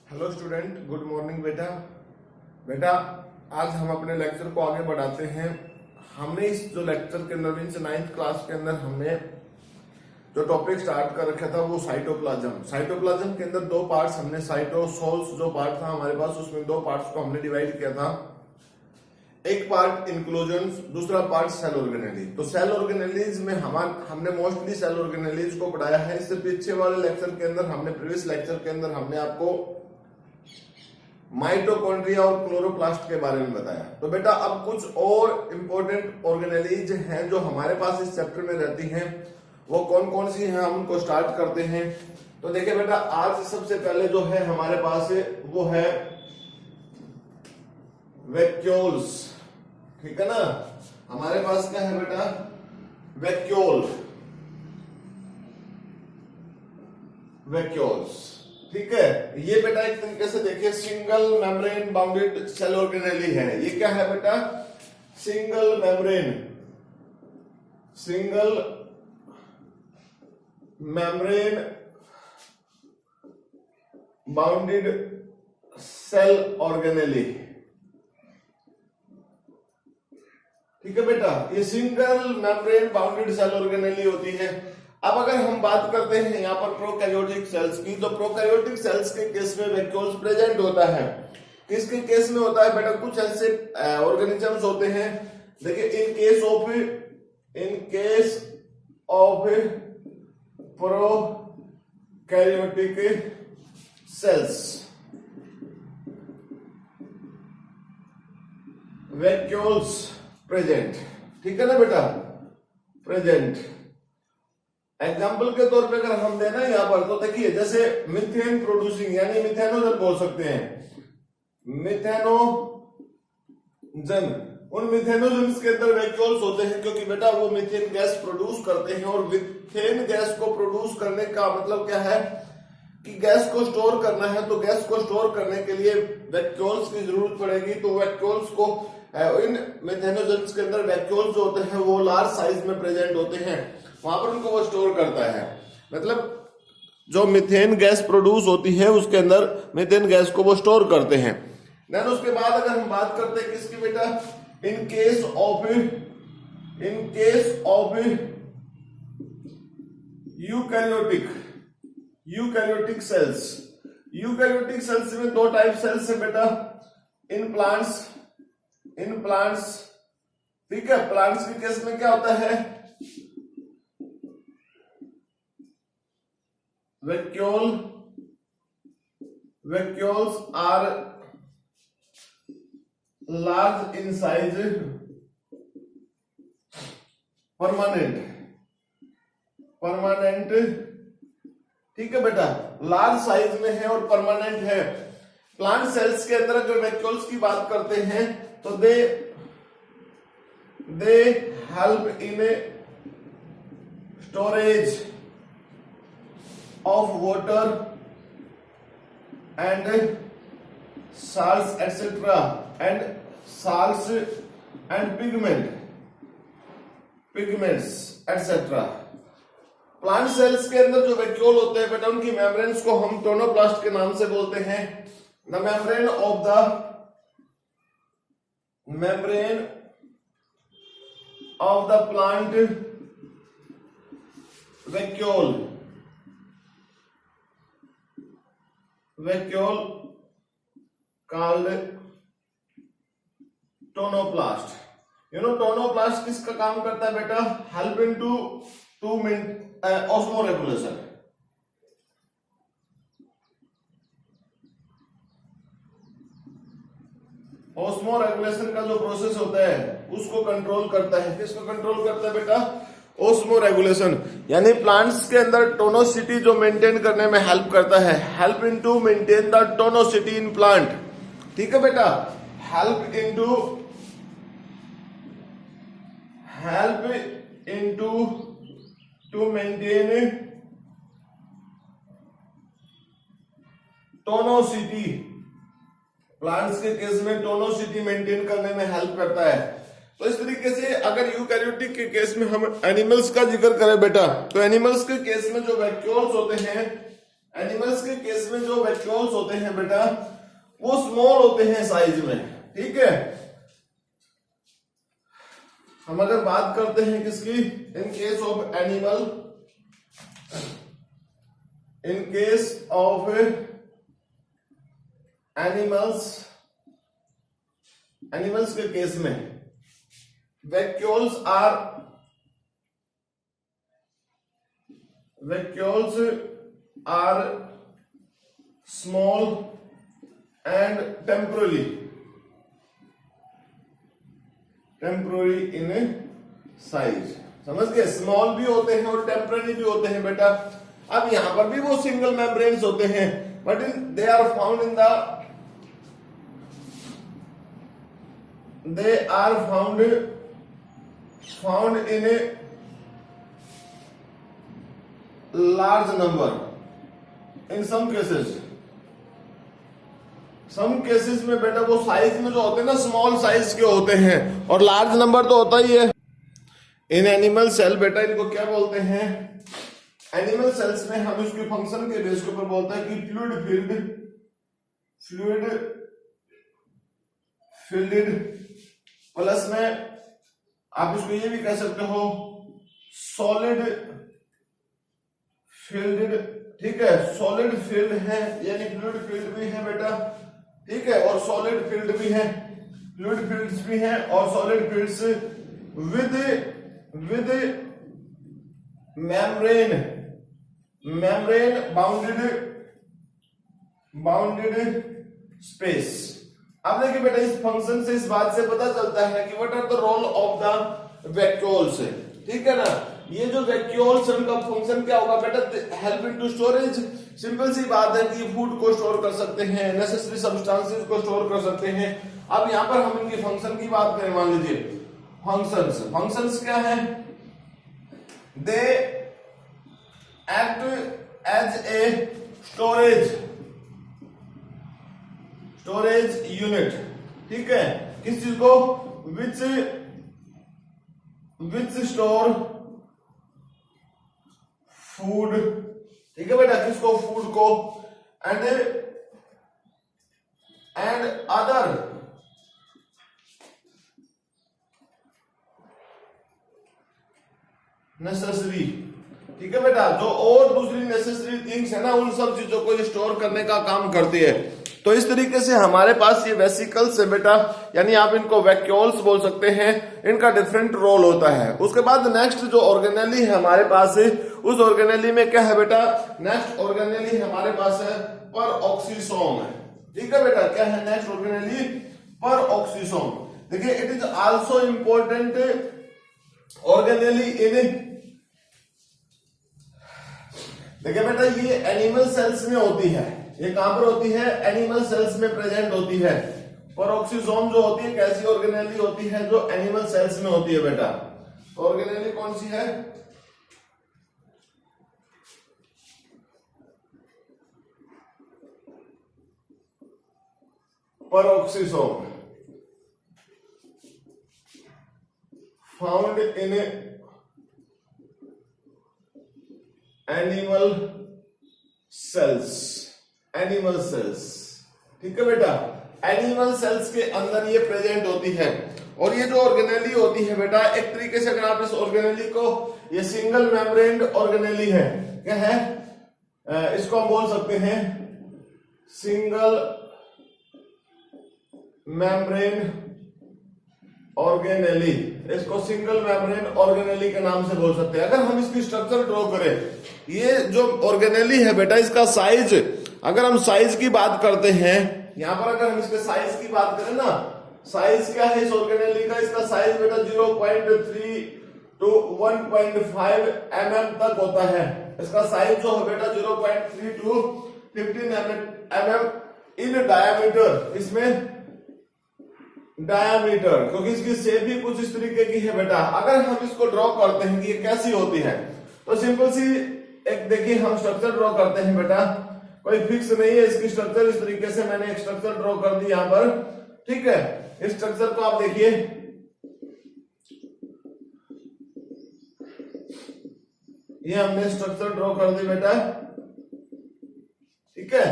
Hello student, good morning बेटा। बेटा आज हम अपने लेक्चर को आगे बढ़ाते हैं। हमने इस जो लेक्चर के अंदर मीन्स 9th क्लास के अंदर हमने जो टॉपिक स्टार्ट कर रखा था वो साइटोप्लाज्म। साइटोप्लाज्म के अंदर दो पार्ट्स हमने साइटोसोल्स जो पार्ट था हमारे पास उसमें दो पार्ट्स को हमने डिवाइड किया था। एक पार्ट इंक्लूजन, दूसरा पार्ट सेल ऑर्गेनेली। तो सेल ऑर्गेनेलीज में हमने मोस्टली सेल ऑर्गेनेलीज को पढ़ाया है। इससे पीछे वाले लेक्चर के अंदर हमने प्रीवियस लेक्चर के अंदर हमने आपको माइटोकॉन्ड्रिया और क्लोरोप्लास्ट के बारे में बताया। तो बेटा अब कुछ और इंपॉर्टेंट ऑर्गेनेलीज हैं जो हमारे पास इस चैप्टर में रहती हैं। वो कौन कौन सी हैं हम उनको स्टार्ट करते हैं। तो देखिए बेटा आज सबसे पहले जो है हमारे पास वो है वैक्यूल्स। ठीक है ना, हमारे पास क्या है बेटा, वैक्यूल, वैक्यूल्स। ठीक है, ये बेटा एक तरीके से देखिए single membrane bounded cell organelle है। ये क्या है बेटा, single membrane bounded cell organelle. ठीक है बेटा, ये single membrane bounded cell organelle होती है। अब अगर हम बात करते हैं यहाँ पर प्रोकैरियोटिक सेल्स की, तो प्रोकैरियोटिक सेल्स के केस में वैक्यूल्स प्रेजेंट होता है। किसके केस में होता है बेटा, कुछ ऐसे ऑर्गेनिजम्स होते हैं। देखिए इन case of prokaryotic cells vacuoles present. ठीक है ना बेटा, प्रेजेंट। एग्जाम्पल के तौर पे अगर हम देना यहाँ पर तो देखिए जैसे मिथेन प्रोड्यूसिंग यानी मिथेनोजन बोल सकते हैं, मिथेनोजन। उन मिथेनोजन्स के अंदर वैक्यूल्स होते हैं क्योंकि बेटा वो मीथेन गैस प्रोड्यूस करते हैं। और मीथेन गैस को प्रोड्यूस करने का मतलब क्या है कि गैस को स्टोर करना है। तो गैस को स्टोर करने के लिए वैक्यूल्स की जरूरत पड़ेगी। तो वैक्यूल्स को इन मिथेनोजन्स के अंदर वैक्यूल्स जो होते हैं वो लार्ज साइज में प्रेजेंट होते हैं, वहां पर उनको वो स्टोर करता है। मतलब जो मीथेन गैस प्रोड्यूस होती है उसके अंदर मीथेन गैस को वो स्टोर करते हैं। देन उसके बाद अगर हम बात करते हैं किसकी बेटा, इन केस यूकैरियोटिक सेल्स में दो टाइप सेल्स है बेटा, इन प्लांट्स। ठीक है, प्लांट्स के केस में क्या होता है, vacuoles are large in size, permanent। ठीक है बेटा, लार्ज साइज में है और परमानेंट है। प्लांट सेल्स के अंदर जो वैक्यूल्स की बात करते हैं तो they help in storage of water and salts etc. and salts and pigments etc. Plant cells के अंदर जो वैक्यूल होते हैं बेटा उनकी मेम्ब्रेन्स को हम टोनोप्लास्ट के नाम से बोलते हैं। The membrane of the plant vacuole called tonoplast. Tonoplast किसका काम करता है बेटा, help in to osmoregulation. Osmoregulation का जो प्रोसेस होता है उसको कंट्रोल करता है। किसको कंट्रोल करता है बेटा, ऑस्मो रेगुलेशन। यानी प्लांट्स के अंदर टोनोसिटी जो मेंटेन करने में हेल्प करता है, help in to maintain the tonicity in plant. ठीक है बेटा, help into to maintain tonicity. Plants के केस में टोनोसिटी मेंटेन करने में हेल्प करता है। तो इस तरीके से अगर यूकैरियोटिक के केस में हम एनिमल्स का जिक्र करें बेटा, तो एनिमल्स के केस में जो वैक्यूल्स होते हैं एनिमल्स के केस में जो वैक्यूल्स होते हैं बेटा वो स्मॉल होते हैं साइज में, ठीक है। हम अगर बात करते हैं किसकी, in case of animal, in case of animals के केस में vacuoles are small and temporary in size, समझ गए। स्मॉल भी होते हैं और टेम्पररी भी होते हैं बेटा। अब यहां पर भी वो सिंगल मेम्ब्रेन्स होते हैं, but they are found in a large number in some cases में बेटा वो साइज में जो होते हैं ना स्मॉल साइज के होते हैं, और लार्ज नंबर तो होता ही है। इन एनिमल सेल बेटा इनको क्या बोलते हैं, एनिमल सेल्स में हम इसके फंक्शन के बेस के ऊपर बोलते हैं कि फ्लूइड फील्ड प्लस में आप इसको ये भी कह सकते हो सॉलिड फील्ड, ठीक है। सॉलिड फील्ड है यानी फ्लूइड फील्ड भी है बेटा, ठीक है, और सॉलिड फील्ड भी है, फ्लूइड फील्ड्स भी हैं और solid fields with membrane bounded space. अब देखिए बेटा इस फंक्शन से इस बात से पता चलता है कि what are the role of the vacuoles, ठीक है ना। ये जो वैक्यूल्स उनका फंक्शन क्या होगा बेटा, help in to storage. Simple सी बात है कि फूड को स्टोर कर सकते हैं, नेसेसरी सब्सटेंसेस को स्टोर कर सकते हैं। अब यहां पर हम इनकी फंक्शन की बात करें, मान लीजिए फंक्शंस क्या है, they act as a storage unit, ठीक है। किस चीज को, विच स्टोर फूड, ठीक है बेटा, किसको, फूड को, एंड अदर नेसेसरी, ठीक है बेटा, जो और दूसरी नेसेसरी थिंग्स है ना उन सब चीजों को स्टोर करने का काम करती है। तो इस तरीके से हमारे पास ये वेसिकल्स है बेटा, यानी आप इनको वैक्यूल्स बोल सकते हैं, इनका डिफरेंट रोल होता है। उसके बाद नेक्स्ट जो ऑर्गेनेली है हमारे पास है, उस ऑर्गेनेली में क्या है बेटा, नेक्स्ट ऑर्गेनेली हमारे पास है परऑक्सीसोम है, ठीक है बेटा। क्या है नेक्स्ट ऑर्गेनेली, परऑक्सीसोम। देखिए it is also important organelle in, देखिए बेटा ये एनिमल सेल्स में होती है, ये कहां पर होती है, एनिमल सेल्स में प्रेजेंट होती है। परऑक्सीसोम जो होती है कैसी ऑर्गेनेली होती है, जो एनिमल सेल्स में होती है बेटा। तो ऑर्गेनेली कौन सी है, peroxisome, found in animal sales, ठीक है बेटा। एनिमल सेल्स के अंदर ये प्रेजेंट होती है। और ये जो ऑर्गेनेली होती है बेटा, एक तरीके से अगर आप इस ऑर्गेनेली को, ये सिंगल मेम्ब्रेन ऑर्गेनेली है, क्या है, इसको हम बोल सकते हैं सिंगल मेम्ब्रेन ऑर्गेनेली, इसको सिंगल मेम्ब्रेन ऑर्गेनेली के नाम से बोल सकते हैं। अगर हम इसकी स्ट्रक्चर ड्रॉ करें, ये जो ऑर्गेनेली है बेटा, इसका साइज, अगर हम साइज की बात करते हैं, यहां पर अगर हम इसके साइज की बात करें ना, साइज क्या है इस ऑर्गेनेली का, इसका साइज बेटा 0.3 to 1.5 mm तक होता है। इसका साइज जो है बेटा 0.3 to 15 mm इन डायमीटर, इसमें डायमीटर, क्योंकि इसकी शेप भी कुछ इस तरीके की है बेटा। अगर हम इसको ड्रॉ करते हैं कि ये कैसी होती है, तो सिंपल सी एक देखिए हम स्ट्रक्चर ड्रॉ करते हैं बेटा, कोई फिक्स नहीं है इसकी स्ट्रक्चर। इस तरीके से मैंने एक स्ट्रक्चर ड्रॉ कर दी यहां पर, ठीक है। इस स्ट्रक्चर को आप देखिए, ये हमने स्ट्रक्चर ड्रॉ कर दी बेटा, ठीक है।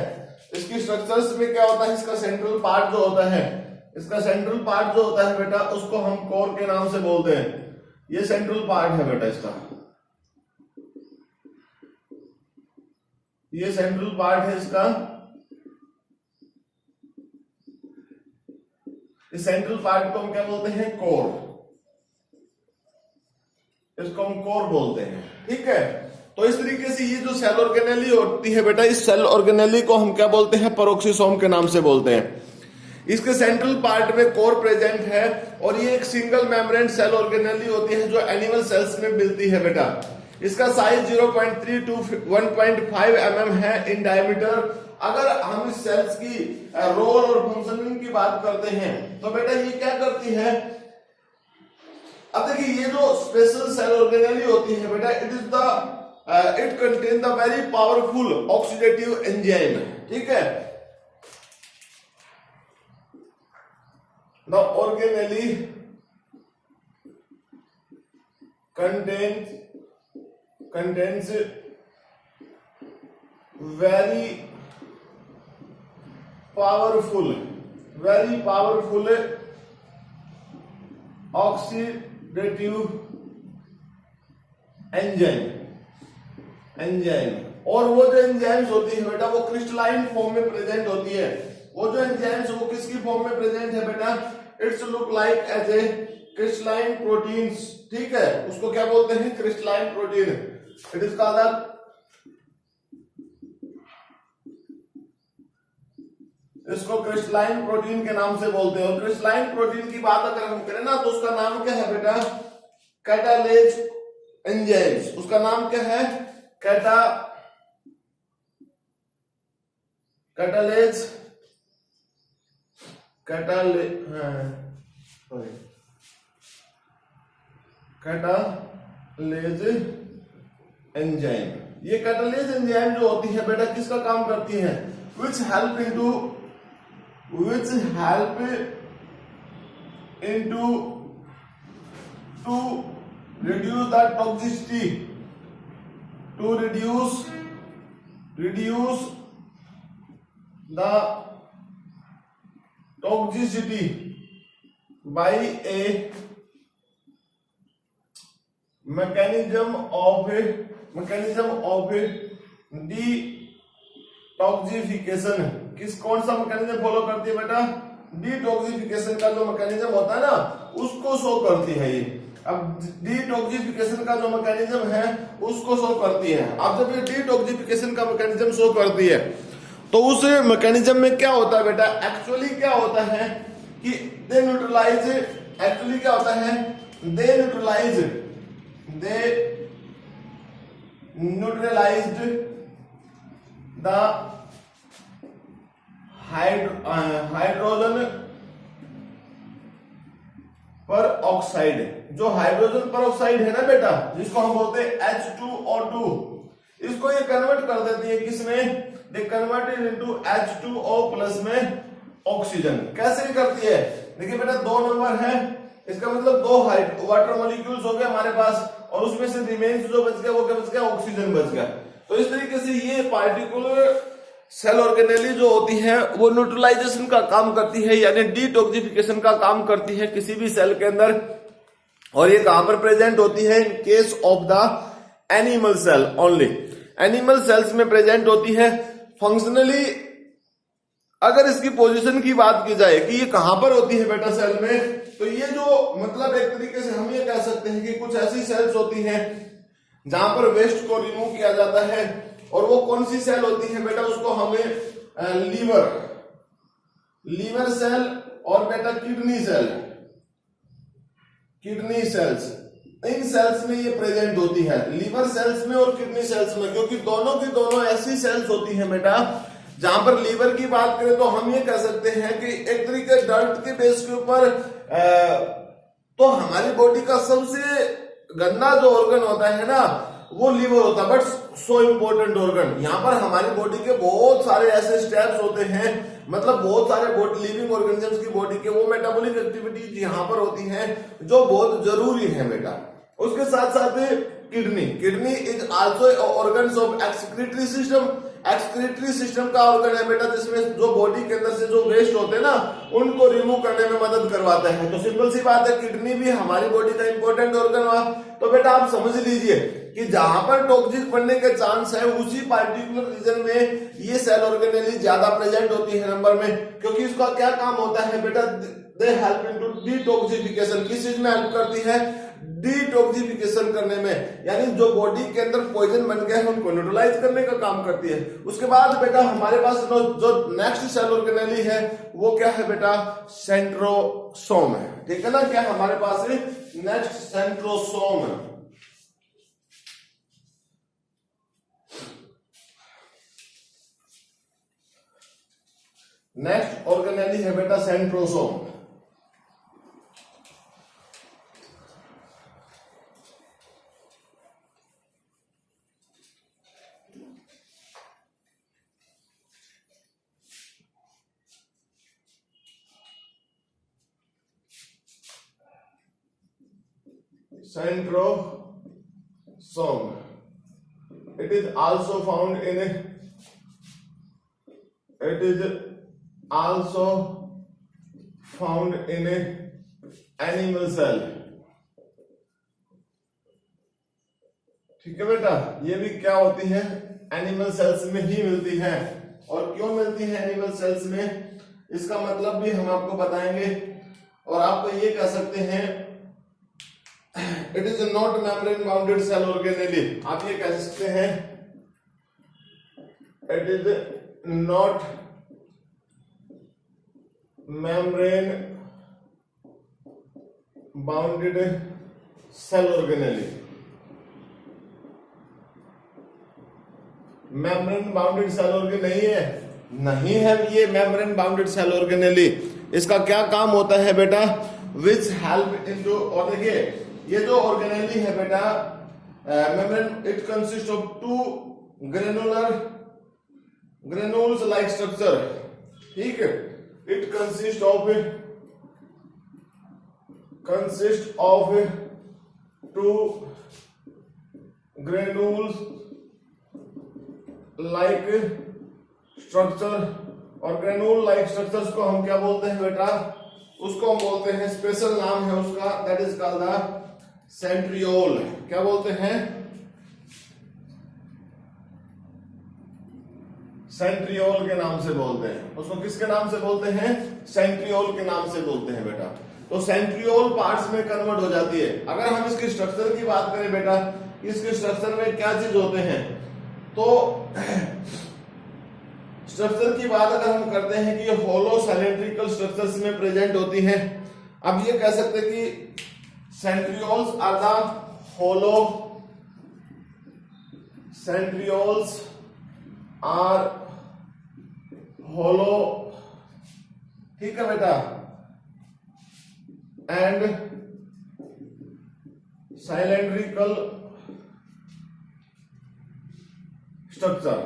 इसकी स्ट्रक्चर्स में क्या होता है, इसका सेंट्रल पार्ट जो होता है, इसका सेंट्रल पार्ट जो होता है बेटा उसको हम कोर के नाम से बोलते हैं। ये सेंट्रल पार्ट है बेटा इसका, ये सेंट्रल पार्ट है इसका। इस सेंट्रल पार्ट को हम क्या बोलते हैं, कोर, इसको हम कोर बोलते हैं, ठीक है। तो इस तरीके से ये जो सेल ऑर्गेनेली होती है बेटा, इस सेल ऑर्गेनेली को हम क्या बोलते हैं, पेरोक्सिसोम के नाम से बोलते हैं। इसके सेंट्रल पार्ट में कोर प्रेजेंट है और ये एक सिंगल मेम्ब्रेन सेल ऑर्गेनेली होती है जो एनिमल सेल्स में मिलती है बेटा। इसका साइज 0.3 to 1.5 mm है इन डायमीटर। अगर हम इस सेल्स की रोल और फंक्शनिंग की बात करते हैं तो बेटा ये क्या करती है, अब देखिए ये जो स्पेशल सेल ऑर्गेनेली होती है बेटा, it contain the very powerful oxidative enzyme, ठीक है। The organelle contains very powerful oxidative enzyme. और वो जो एंजाइम्स होती है बेटा वो क्रिस्टलाइन फॉर्म में प्रेजेंट होती है। वो जो एंजाइम्स वो किसकी फॉर्म में प्रेजेंट है बेटा, it's look like as a crystalline proteins, ठीक है। उसको क्या बोलते हैं, crystalline protein. It is called, इसको क्रिस्टलाइन प्रोटीन के नाम से बोलते हैं। और क्रिस्टलाइन प्रोटीन की बात अगर हम करें ना तो उसका नाम क्या है बेटा, कैटालेज एंजाइम्स। उसका नाम क्या है, कैटालेज एंजाइम। ये कैटालेज एंजाइम जो होती है बेटा किसका काम करती है, which help into to reduce the toxicity, to reduce the toxicity by a mechanism of detoxification. कौन सा मैकेनिज्म फॉलो करती है बेटा, डिटॉक्सिफिकेशन का जो मैकेनिज्म होता है ना उसको शो करती है ये। अब डिटॉक्सिफिकेशन का जो मैकेनिज्म है उसको शो करती है। अब जब ये डिटॉक्सिफिकेशन का मैकेनिज्म शो करती है तो उस मैकेनिज्म में क्या होता है बेटा, एक्चुअली क्या होता है कि दे न्यूट्रलाइज्ड द हाइड्रोजन पर ऑक्साइड। जो हाइड्रोजन पर ऑक्साइड है ना बेटा, जिसको हम बोलते हैं H2O2, इसको ये कन्वर्ट कर देती है किसमें, they converted into H2O plus में ऑक्सीजन। कैसे करती है, देखिए बेटा 2 नंबर है, इसका मतलब 2 वाटर मॉलिक्यूल्स हो गए हमारे पास और उसमें से रिमेन्स जो बच गया वो क्या बच गया, ऑक्सीजन बच गया। तो इस तरीके से ये पार्टिकुलर सेल ऑर्गेनेली जो होती है वो न्यूट्रलाइजेशन का काम करती है, यानी डिटॉक्सिफिकेशन का काम करती है किसी भी सेल के अंदर। और ये कहां पर प्रेजेंट होती है, in case of the animal cell only, animal cells में प्रेजेंट होती है। फंक्शनली अगर इसकी पोजीशन की बात की जाए कि ये कहां पर होती है बेटा सेल में, तो ये जो मतलब एक तरीके से हम ये कह सकते हैं कि कुछ ऐसी सेल्स होती हैं जहां पर वेस्ट को रिमूव किया जाता है। और वो कौन सी सेल होती है बेटा, उसको हमें लीवर सेल और बेटा किडनी सेल्स, इन सेल्स में ये प्रेजेंट होती है, लीवर सेल्स में और किडनी सेल्स में, क्योंकि दोनों की दोनों ऐसी सेल्स होती हैं बेटा जहां पर लीवर की बात करें तो हम ये कह सकते हैं कि एक तरीके डर्ट के बेस के ऊपर तो हमारी बॉडी का सबसे गंदा जो ऑर्गन होता है ना वो लीवर होता है, बट सो इम्पोर्टेंट ऑर्गन। यहाँ पर हमारी बॉडी के बहुत सारे ऐसे स्टेप्स होते हैं, मतलब बहुत सारे लिविंग ऑर्गेनिजम्स की बॉडी के वो मेटाबॉलिक एक्टिविटीज यहाँ पर होती हैं जो बहुत जरूरी है बेटा। उसके साथ साथ kidney is also organs of excretory system. Excretory system का ऑर्गन है बेटा, जिसमें जो बॉडी के अंदर से जो वेस्ट होते हैं ना उनको रिमूव करने में मदद करवाता है। तो सिंपल सी बात है, किडनी भी हमारी बॉडी का इंपॉर्टेंट ऑर्गन हुआ। तो बेटा आप समझ लीजिए कि जहां पर टॉक्सिक बनने के चांस है उसी पार्टिकुलर रीजन में ये सेल ऑर्गेनेली ज्यादा प्रेजेंट होती है नंबर में, क्योंकि इसका क्या काम होता है बेटा, दे हेल्प इनटू डिटॉक्सिफिकेशन। किस चीज में हेल्प करती है, डिटॉक्सिफिकेशन करने में, यानी जो बॉडी के अंदर पॉइजन बन गए हैं उनको न्यूट्रलाइज करने का काम करती है। उसके बाद बेटा हमारे पास जो नेक्स्ट सेल ऑर्गेनेली है वो क्या है बेटा, सेंट्रोसोम है। ठीक है ना, क्या हमारे पास नेक्स्ट सेंट्रोसोम है। नेक्स्ट ऑर्गेनेली है बेटा centrosome. Centrosome. It is also found in animal cell. ठीक है बेटा, ये भी क्या होती है, एनिमल सेल्स में ही मिलती है। और क्यों मिलती है एनिमल सेल्स में, इसका मतलब भी हम आपको बताएंगे। और आपको ये कह सकते हैं it is not membrane bounded cell organelle. आप ये कह सकते हैं it is not membrane bounded cell organelle. Membrane bounded cell organ नहीं है ये मेम्ब्रेन बाउंडेड सेल ऑर्गेनेली। इसका क्या काम होता है बेटा, विच हेल्प इनटू, और देखिए ये जो ऑर्गेनेली है बेटा membrane, it consist of two granules like structure. ठीक है, it consist of two granules like structure. और ग्रेनुल लाइक स्ट्रक्चर्स को हम क्या बोलते हैं बेटा, उसको हम बोलते हैं, स्पेशल नाम है उसका, that is called the centriole. क्या बोलते हैं, सेंट्रियोल के नाम से बोलते हैं उसको। किसके नाम से बोलते हैं, सेंट्रियोल के नाम से बोलते हैं बेटा। तो सेंट्रियोल पार्ट्स में कन्वर्ट हो जाती है। अगर हम इसके स्ट्रक्चर की बात करें बेटा, इसके स्ट्रक्चर में क्या चीज होते हैं, तो स्ट्रक्चर की बात अगर हम करते हैं कि ये होलो सिलेंड्रिकल स्ट्रक्चर्स में प्रेजेंट होती हैं। अब ये कह सकते हैं कि centrioles are the hollow, centrioles are hollow, ठीक है बेटा, एंड सिलेंड्रिकल स्ट्रक्चर।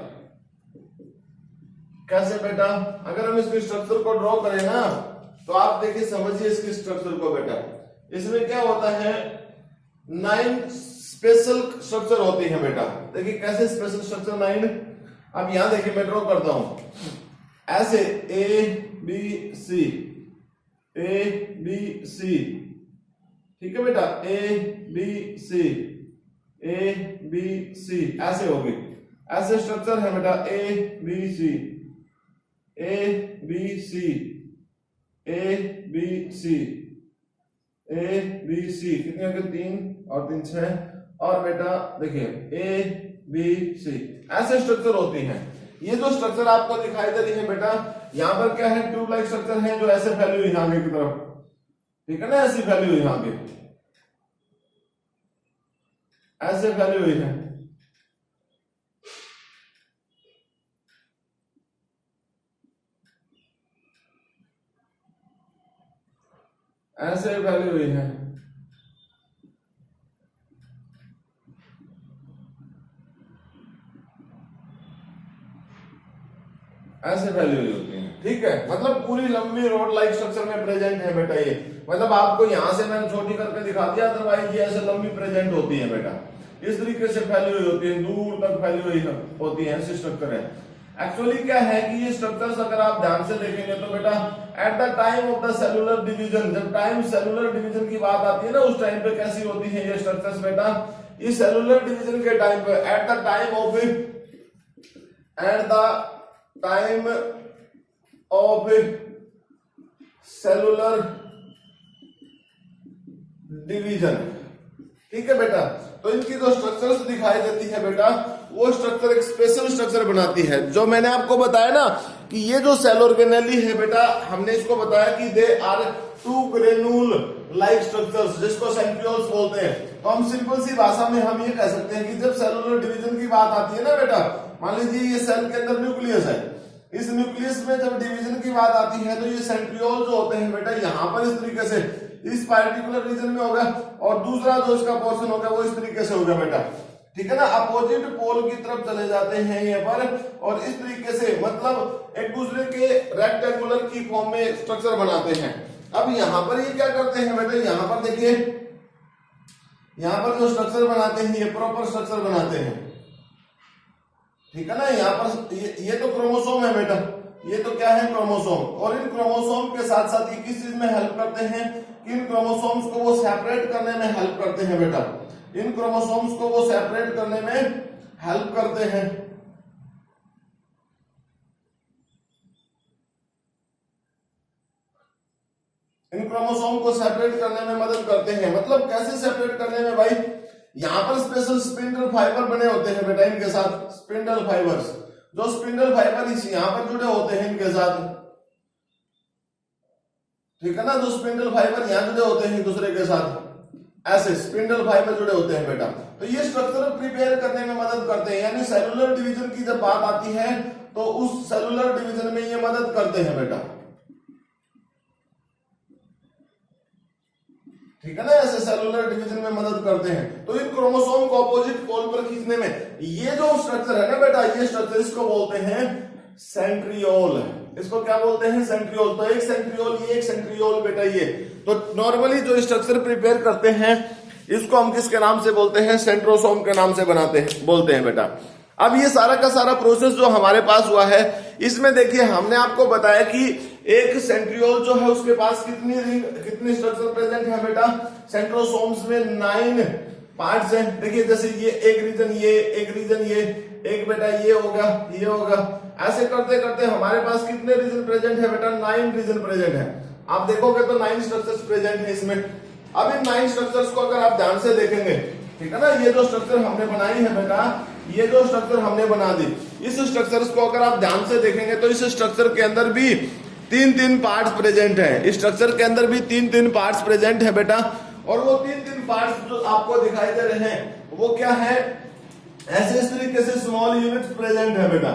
कैसे बेटा, अगर हम इसके स्ट्रक्चर को ड्रॉ करें ना, तो आप देखिए, समझिए इसके स्ट्रक्चर को बेटा। इसमें क्या होता है, 9 स्पेशल स्ट्रक्चर होती है बेटा। देखिए कैसे स्पेशल स्ट्रक्चर 9। अब यहां देखिए मैं ड्रॉ करता हूं ऐसे, ए बी सी, ए बी सी, ठीक है बेटा, A B C, A B सी, ऐसे होगी। ऐसे स्ट्रक्चर है बेटा, A B C, A B C, A B C, A B C, कितने हो गए, 3 और 3 6। और बेटा देखिए ए बी सी, ऐसे स्ट्रक्चर होती हैं। ये जो स्ट्रक्चर आपको दिखाई दे रही है बेटा, यहां पर क्या है, ट्यूब लाइक स्ट्रक्चर है जो ऐसे फैली हुई है आगे की तरफ, ठीक है ना, ऐसी फैली हुई है आगे, ऐसे फैली हुई है। ऐसे फैली हुई है, ऐसे फैली हुई होती है, ठीक है। मतलब पूरी लंबी रोड लाइक स्ट्रक्चर में प्रेजेंट है बेटा ये। मतलब आपको यहां से मैंने छोटी करके दिखा दिया, अदरवाइज ये ऐसे लंबी प्रेजेंट होती है बेटा। इस तरीके से फैली हुई होती है, दूर तक फैली हुई होती है, ऐसे स्ट्रक्चर है। एक्चुअली क्या है कि ये स्ट्रक्चर्स अगर आप ध्यान से देखेंगे तो बेटा at the time of the cellular division, जब टाइम सेलुलर डिवीजन की बात आती है ना, उस टाइम पे कैसी होती है ये स्ट्रक्चर्स बेटा, इस सेलुलर डिवीजन के टाइम पे at the time of cellular division, ठीक है बेटा। तो इनकी जो स्ट्रक्चर्स दिखाई देती है बेटा, वो स्ट्रक्चर एक स्पेशल स्ट्रक्चर बनाती है। जो मैंने आपको बताया ना कि ये जो सेल ऑर्गेनेली है बेटा, हमने इसको बताया कि they are two granule like structures, जिसको सेंट्रियोल्स बोलते हैं। तो हम सिंपल सी भाषा में हम ये कह सकते हैं कि जब सेलुलर डिवीजन की बात आती है ना बेटा, मान लीजिए ये सेल के अंदर न्यूक्लियस है, इस न्यूक्लियस में जब डिवीजन की बात आती है तो ये सेंट्रियोल जो होते हैं बेटा, यहाँ पर इस तरीके से इस पार्टिकुलर रीजन में होगा, और दूसरा जो इसका पोर्शन होगा वो इस तरीके से होगा बेटा, ठीक है ना। अपोजिट पोल की तरफ चले जाते हैं ये पर, और इस तरीके से मतलब एक दूसरे के रेक्टेंगुलर की फॉर्म में स्ट्रक्चर बनाते हैं। अब यहाँ पर ये क्या करते हैं बेटा, यहाँ पर देखिए, यहाँ पर जो स्ट्रक्चर बनाते हैं ये प्रॉपर स्ट्रक्चर बनाते हैं, ठीक है ना। यहाँ पर ये तो क्रोमोसोम है बेटा, ये तो क्या है क्रोमोसोम, और इन क्रोमोसोम के साथ साथ ये किस चीज में हेल्प करते हैं कि इन क्रोमोसोम्स को वो सेपरेट करने में हेल्प करते हैं बेटा, इन क्रोमोसोम्स को वो सेपरेट करने में हेल्प करते हैं। इन क्रोमोसोम को सेपरेट करने में मदद करते हैं। मतलब कैसे सेपरेट करने में भाई, यहां पर स्पेशल स्पिंडल फाइबर बने होते हैं बेटा इनके साथ, स्पिंडल फाइबर्स, जो स्पिंडल फाइबर इस यहां पर जुड़े होते हैं इनके साथ, ठीक है ना। जो स्पिंडल फाइबर यहां जुड़े होते हैं दूसरे के साथ, ऐसे स्पिंडल फाइबर जुड़े होते हैं बेटा। तो ये स्ट्रक्चर प्रिपेयर करने में मदद करते हैं, यानी सेलुलर डिवीजन की जब बात आती है तो उस सेलुलर डिवीजन में ये मदद करते हैं बेटा, ठीक है ना। ऐसे सेलुलर डिवीजन में मदद करते हैं। तो इन क्रोमोसोम को अपोजिट पोल पर खींचने में ये जो स्ट्रक्चर है ना बेटा, ये स्ट्रक्चर इसको बोलते हैं सेंट्रियोल। इसको क्या बोलते हैं, सेंट्रियोल। तो एक सेंट्रियोल ये, एक सेंट्रियोल बेटा ये। तो नॉर्मली जो स्ट्रक्चर प्रिपेयर करते हैं इसको हम किसके नाम से बोलते हैं, सेंट्रोसोम के नाम से बोलते हैं बेटा। अब ये सारा का सारा प्रोसेस जो हमारे पास हुआ है, इसमें देखिए हमने आपको बताया कि एक सेंट्रियोल जो है उसके पास कितनी स्ट्रक्चर प्रेजेंट है बेटा, सेंट्रोसोम्स में 9 पार्ट्स हैं। देखिए जैसे ये एक रीजन, ये एक रीजन, ये एक बेटा ये होगा, ये होगा, ऐसे करते करते हमारे पास कितने रीजन प्रेजेंट है बेटा, 9 रीजन प्रेजेंट है। आप देखोगे तो 9 स्ट्रक्चर्स प्रेजेंट है इसमें। अब इन 9 स्ट्रक्चर्स को अगर आप ध्यान से देखेंगे, ठीक है ना, ये जो स्ट्रक्चर हमने बनाई है बेटा, ये जो स्ट्रक्चर हमने बना दी, इस स्ट्रक्चर्स को अगर आप ध्यान से देखेंगे तो इस स्ट्रक्चर के अंदर भी 3 पार्ट्स प्रेजेंट है। इस स्ट्रक्चर के अंदर भी 3 पार्ट्स प्रेजेंट है बेटा। और वो 3 पार्ट्स जो आपको दिखाई दे रहे हैं वो क्या है, ऐसे इस तरीके से स्मॉल यूनिट्स प्रेजेंट है बेटा।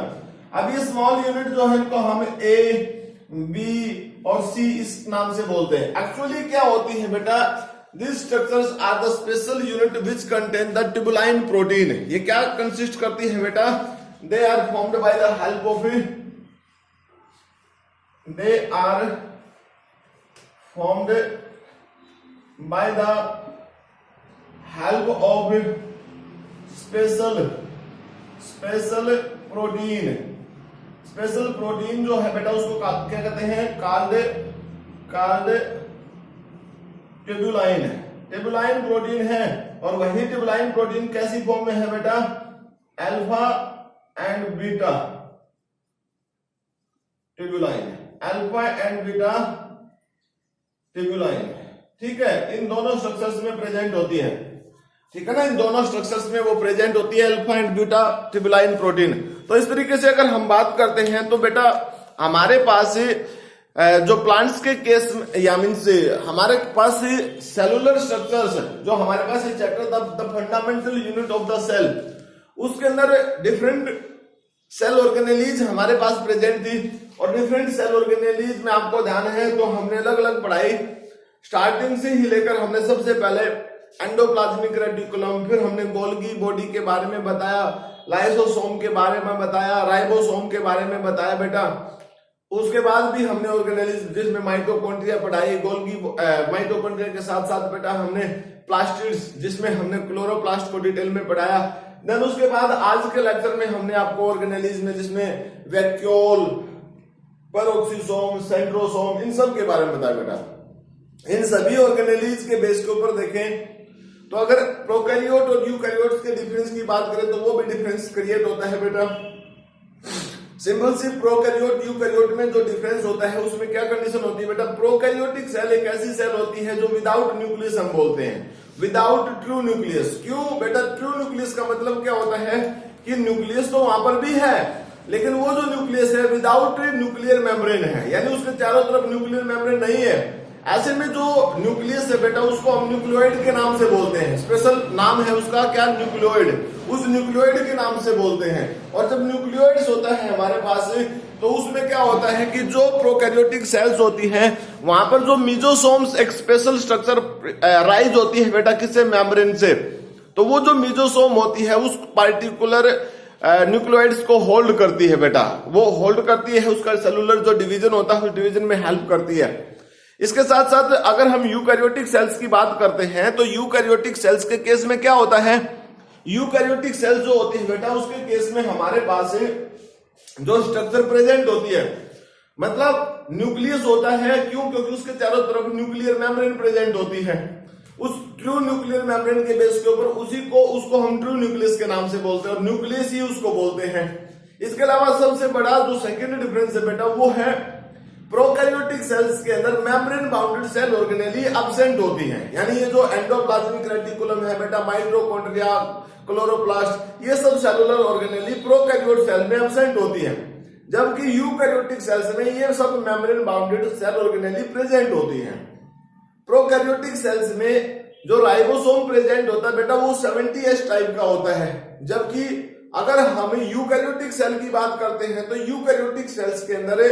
अब ये स्मॉल यूनिट जो है इनको हम ए, बी और सी इस नाम से बोलते हैं। एक्चुअली क्या होती है बेटा, These structures are the special unit which contain the tubuline protein. ये क्या कंसिस्ट करती है बेटा, they are formed by the help of special protein. Special protein जो है बेटा उसको क्या कहते हैं, कार्ड ट्यूबुलाइन है, ट्यूबुलाइन प्रोटीन है। और वही ट्यूबुलाइन प्रोटीन कैसी फॉर्म में है बेटा, alpha and beta tubulin, alpha and beta tubulin, ठीक है। इन दोनों स्ट्रक्चर्स में प्रेजेंट होती है, ठीक है ना, इन दोनों स्ट्रक्चर्स में वो प्रेजेंट होती है अल्फा एंड बीटा ट्यूबुलाइन प्रोटीन। तो इस तरीके से अगर हम बात करते हैं तो बेटा हमारे पास जो प्लांट्स के केस या मीन्स हमारे पास सेलुलर स्ट्रक्चर्स जो हमारे पास chapter the fundamental unit of the cell, उसके अंदर डिफरेंट सेल ऑर्गेनेलीज हमारे पास प्रेजेंट थी। और डिफरेंट सेल ऑर्गेनेलीज में आपको ध्यान है तो हमने अलग अलग पढ़ाई, स्टार्टिंग से ही लेकर हमने सबसे पहले एंडोप्लाज्मिक रेटिकुलम, फिर हमने गोल्गी बॉडी के बारे में बताया, लाइसोसोम के बारे में बताया, राइबोसोम के बारे में बताया बेटा। उसके बाद भी हमने ऑर्गेनेलिज जिसमें माइटोकॉन्ड्रिया पढ़ाई, गोल्गी माइटोकॉन्ड्रिया के साथ साथ बेटा हमने प्लास्टिड्स जिसमें हमने क्लोरोप्लास्ट को डिटेल में पढ़ाया, देन उसके बाद आज के लेक्चर में हमने आपको ऑर्गेनेलीज में जिसमें वैक्यूल, पेरोक्सिसोम, सेंट्रोसोम, इन सब के बारे में बताया बेटा। इन सभी ऑर्गेनेलीज के बेस के ऊपर देखें तो अगर प्रोकैरियोट और यूकैरियोट्स के डिफरेंस की बात करें तो वो भी डिफरेंस क्रिएट होता है बेटा। सिंपल सी प्रोकैरियोट यूकैरियोट में जो डिफरेंस होता है उसमें क्या कंडीशन होती है बेटा, प्रोकैरियोटिक सेल एक ऐसी सेल होती है जो विदाउट न्यूक्लियस हम बोलते हैं, विदाउट ट्रू न्यूक्लियस। क्यों बेटा, ट्रू न्यूक्लियस का मतलब क्या होता है कि न्यूक्लियस तो वहां पर भी है लेकिन वो जो न्यूक्लियस है विदाउट न्यूक्लियर मेम्ब्रेन है, यानी उसके चारों तरफ न्यूक्लियर मेम्ब्रेन नहीं है। ऐसे में जो न्यूक्लियस है बेटा उसको हम न्यूक्लियोइड के नाम से बोलते हैं, स्पेशल नाम है उसका क्या, न्यूक्लियोइड, उस न्यूक्लियोइड के नाम से बोलते हैं। और जब न्यूक्लियोइड्स होता है हमारे पास तो उसमें क्या होता है कि जो प्रोकैरियोटिक सेल्स होती हैं वहां पर जो मीजोसोम्स एक स्पेशल स्ट्रक्चर राइज होती है बेटा, किससे, मेम्ब्रेन से। तो वो जो मीजोसोम होती है उस पार्टिकुलर न्यूक्लियोइड्स को होल्ड करती है बेटा, वो होल्ड करती है, उसका सेलुलर जो डिवीजन होता है उस डिवीजन में हेल्प करती है। इसके साथ साथ अगर हम यूकैरियोटिक सेल्स की बात करते हैं तो यूकैरियोटिक सेल्स के केस में क्या होता है, यूकैरियोटिक सेल्स जो होती है बेटा उसके केस में हमारे पास जो स्ट्रक्चर प्रेजेंट होती है, मतलब न्यूक्लियस होता है। क्यों, क्योंकि उसके चारों तरफ न्यूक्लियर मेम्ब्रेन प्रेजेंट होती है। उस ट्रू न्यूक्लियर मेम्ब्रेन के बेस के ऊपर उसको हम ट्रू न्यूक्लियस के नाम से बोलते हैं और न्यूक्लियस ही उसको बोलते हैं। इसके अलावा सबसे बड़ा जो सेकेंड डिफरेंस है बेटा वो है प्रोकैरियोटिक सेल्स के अंदर membrane bounded cell organelle absent होती हैं, यानी ये जो एंडोप्लाज्मिक रेटिकुलम है बेटा, माइटोकॉन्ड्रिया, क्लोरोप्लास्ट, ये सब सेलुलर ऑर्गेनेली प्रोकैरियोट सेल में एब्सेंट होती है। जबकि यूकैरियोटिक सेल्स में ये सब membrane bounded cell organelle present होती हैं। प्रोकैरियोटिक सेल्स में जो राइबोसोम प्रेजेंट होता है बेटा वो 70S टाइप का होता है, जबकि अगर हम यूकैरियोटिक सेल की बात करते हैं तो यूकैरियोटिक सेल्स के अंदर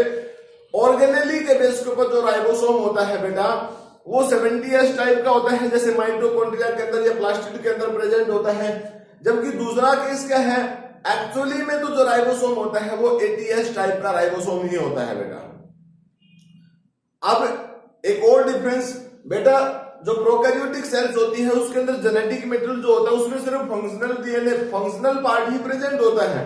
ऑर्गेनेली के बेस के ऊपर जो राइबोसोम होता है बेटा वो 70S टाइप का होता है, जैसे माइटोकॉन्ड्रिया के अंदर या प्लास्टिड के अंदर प्रेजेंट होता है। जबकि दूसरा केस क्या है, एक्चुअली में तो जो राइबोसोम होता है वो 80S टाइप का राइबोसोम ही होता है बेटा। अब एक और डिफरेंस बेटा, जो प्रोकैरियोटिक सेल्स होती है उसके अंदर जेनेटिक मटेरियल जो होता है उसमें सिर्फ फंक्शनल डीएनए, फंक्शनल पार्ट ही प्रेजेंट होता है।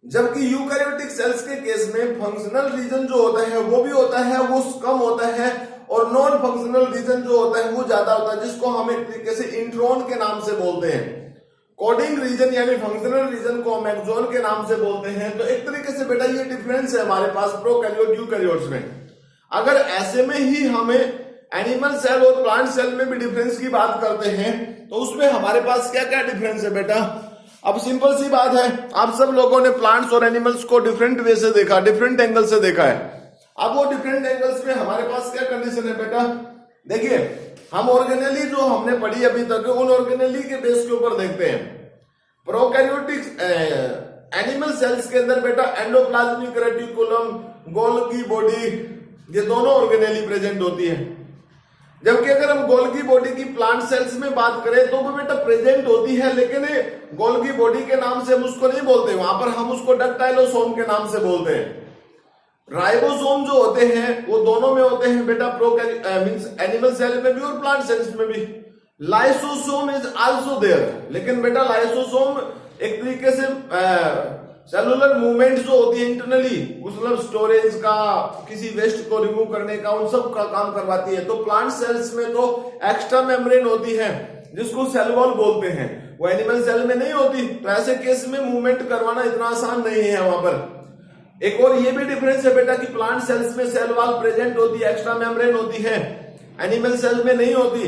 जबकि यूकैरियोटिक सेल्स के केस में फंक्शनल रीजन जो होता है वो भी होता है, वो कम होता है, और नॉन फंक्शनल रीजन जो होता है वो ज्यादा होता है, जिसको हम एक तरीके से इंट्रोन के नाम से बोलते हैं। कोडिंग रीजन यानी फंक्शनल रीजन को हम एक्सोन के नाम से बोलते हैं। तो एक तरीके से बेटा ये डिफरेंस है हमारे पास प्रोकैरियोट यूकैरियोट्स में। अगर ऐसे में ही हमें एनिमल सेल और प्लांट सेल में भी डिफरेंस की बात करते हैं तो उसमें हमारे पास क्या क्या डिफरेंस है बेटा। अब सिंपल सी बात है, आप सब लोगों ने प्लांट्स और एनिमल्स को डिफरेंट वे से देखा, डिफरेंट एंगल से देखा है। अब वो डिफरेंट एंगल्स में हमारे पास क्या कंडीशन है बेटा, देखिए हम ऑर्गेनेली जो हमने पढ़ी अभी तक उन ऑर्गेनेली के बेस के ऊपर देखते हैं। प्रोकैरियोटिक एनिमल सेल्स के अंदर बेटा एंडोप्लाज्मिक रेटिकुलम, गोल्गी बॉडी, ये दोनों ऑर्गेनेली प्रेजेंट होती है। जबकि अगर हम गोल्गी बॉडी की प्लांट सेल्स में बात करें तो वो बेटा प्रेजेंट होती है, लेकिन गोल्गी बॉडी के नाम से हम उसको नहीं बोलते, वहां पर हम उसको डक्टाइलोसोम के नाम से बोलते हैं। राइबोसोम जो होते हैं वो दोनों में होते हैं बेटा, मींस एनिमल सेल में भी और प्लांट सेल्स में भी। लाइसोसोम इज आल्सो देयर, लेकिन बेटा लाइसोसोम एक तरीके से सेलुलर मूवमेंट जो होती है इंटरनली, मतलब स्टोरेज का, किसी वेस्ट को रिमूव करने का, उन सब का काम करवाती है। तो प्लांट सेल्स में तो एक्स्ट्रा मेम्ब्रेन होती है जिसको सेल वॉल बोलते हैं, वो एनिमल सेल में नहीं होती। तो ऐसे केस में मूवमेंट करवाना इतना आसान नहीं है वहां पर। एक और ये भी डिफरेंस है बेटा कि प्लांट सेल्स में सेल वॉल प्रेजेंट होती है, एक्स्ट्रा मेम्ब्रेन होती है, एनिमल सेल में नहीं होती।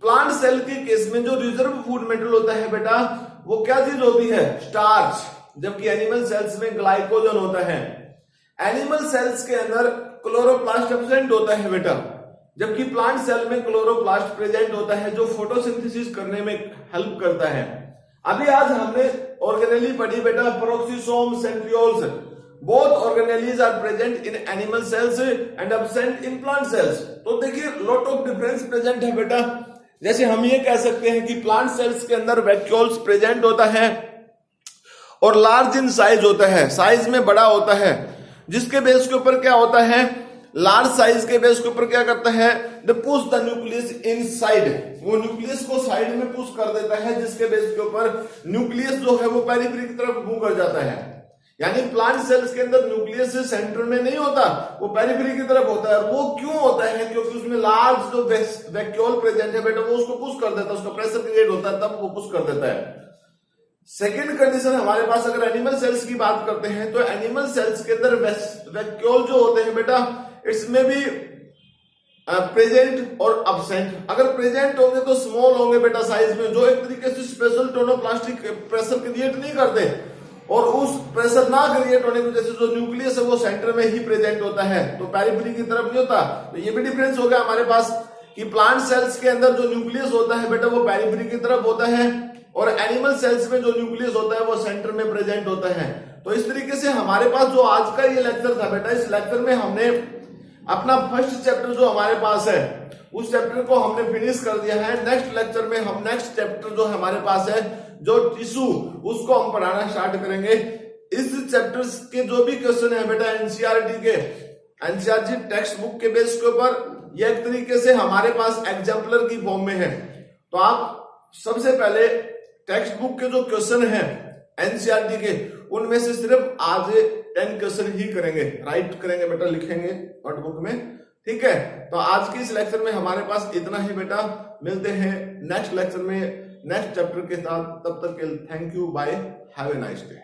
प्लांट सेल के केस में जो रिजर्व फूड मेटेरियल होता है बेटा वो क्या चीज होती है, स्टार्च, जबकि एनिमल सेल्स में ग्लाइकोजन होता है। एनिमल सेल्स के अंदर क्लोरोप्लास्ट एब्सेंट होता है बेटा, जबकि प्लांट सेल में क्लोरोप्लास्ट प्रेजेंट होता है जो फोटोसिंथेसिस करने में हेल्प करता है। अभी आज हमने ऑर्गेनेली पढ़ी बेटा, peroxisome, centrioles, both organelles are present in animal cells and absent in plant cells. तो देखिए लॉट ऑफ डिफरेंस प्रेजेंट है बेटा। जैसे हम ये कह सकते हैं कि प्लांट सेल्स के अंदर वैक्यूल्स प्रेजेंट होता है और लार्ज इन साइज होता है, साइज में बड़ा होता है, जिसके बेस के ऊपर क्या होता है, लार्ज साइज के बेस के ऊपर क्या करता है, the push the nucleus inside, वो न्यूक्लियस को साइड में पुश कर देता है, जिसके बेस के ऊपर न्यूक्लियस जो है वो पेरिफेरी की तरफ मूव कर जाता है। यानी प्लांट सेल्स के अंदर न्यूक्लियस सेंटर में नहीं होता, वो पेरिफेरी की तरफ होता है। वो क्यों होता है, क्योंकि उसमें लार्ज जो वैक्यूल प्रेजेंट है बेटा, वो उसको पुश कर देता है, उसका प्रेशर क्रिएट होता है, तब वो पुश कर देता है। सेकेंड कंडीशन हमारे पास, अगर एनिमल सेल्स की बात करते हैं तो एनिमल सेल्स के अंदर वैक्यूल जो होते हैं बेटा, इसमें भी प्रेजेंट और अब्सेंट। अगर प्रेजेंट होंगे तो स्मॉल होंगे बेटा साइज में, जो एक तरीके से स्पेशल टोनोप्लास्टिक प्रेशर क्रिएट नहीं करते, और उस प्रेशर ना क्रिएट होने की वजह से जो न्यूक्लियस है वो सेंटर में ही प्रेजेंट होता है, तो पेरिफेरी की तरफ नहीं होता। तो ये भी डिफरेंस हो गया हमारे पास कि प्लांट सेल्स के अंदर जो न्यूक्लियस होता है बेटा वो पेरिफेरी की तरफ होता है, और एनिमल सेल्स में जो न्यूक्लियस होता है वो सेंटर में प्रेजेंट होता है। तो इस तरीके से हमारे पास जो आज का ये लेक्चर था बेटा, इस लेक्चर में हमने अपना फर्स्ट चैप्टर जो हमारे पास है उस चैप्टर को हमने फिनिश कर दिया है। नेक्स्ट लेक्चर में हम नेक्स्ट चैप्टर जो हमारे पास है जो टिश्यू, उसको हम पढ़ाना स्टार्ट करेंगे। इस चैप्टर के जो भी क्वेश्चन है बेटा एनसीईआरटी के, एनसीईआरटी टेक्स्ट बुक के बेस के ऊपर, ये एक तरीके से हमारे पास एग्जाम्पलर की फॉर्म में है। तो आप सबसे पहले टेक्स्ट बुक के जो क्वेश्चन है एनसीईआरटी के, उनमें से सिर्फ आज 10 क्वेश्चन ही करेंगे, राइट करेंगे बेटा, लिखेंगे नोटबुक में, ठीक है। तो आज की इस लेक्चर में हमारे पास इतना ही बेटा, मिलते हैं नेक्स्ट लेक्चर में नेक्स्ट चैप्टर के साथ। तब तक के thank you, bye, have a nice day.